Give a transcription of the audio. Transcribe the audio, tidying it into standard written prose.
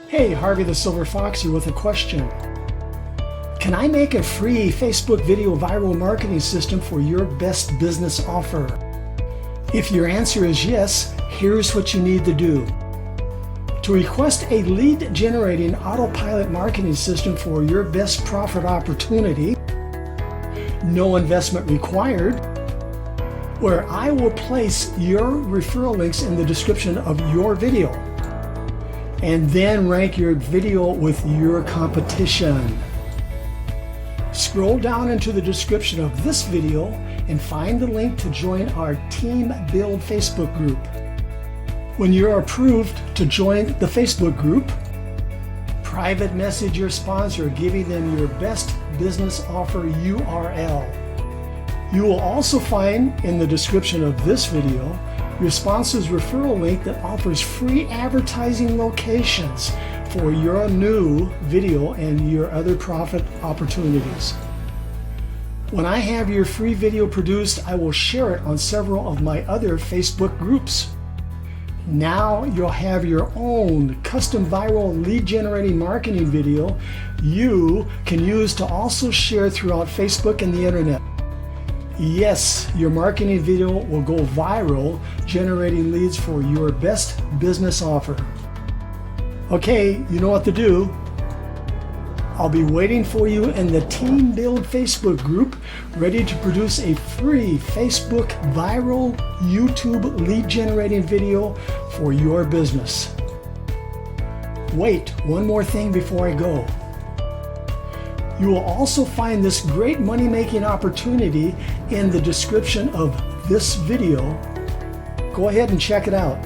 Hey, Harvey the Silver Fox here with a question. Can I make a free Facebook video viral marketing system for your best business offer? If your answer is yes, here's what you need to do. To request a lead generating autopilot marketing system for your best profit opportunity, no investment required, where I will place your referral links in the description of your video, and then rank your video with your competition. Scroll down into the description of this video and find the link to join our Team Build Facebook group. When you're approved to join the Facebook group, private message your sponsor giving them your best business offer URL. You will also find in the description of this video your sponsor's referral link that offers free advertising locations for your new video and your other profit opportunities. When I have your free video produced, I will share it on several of my other Facebook groups. Now you'll have your own custom viral lead generating marketing video you can use to also share throughout Facebook and the internet. Yes, your marketing video will go viral, generating leads for your best business offer. Okay, you know what to do. I'll be waiting for you in the Team Build Facebook group, ready to produce a free Facebook viral YouTube lead generating video for your business. Wait, one more thing before I go. You will also find this great money-making opportunity in the description of this video. Go ahead and check it out.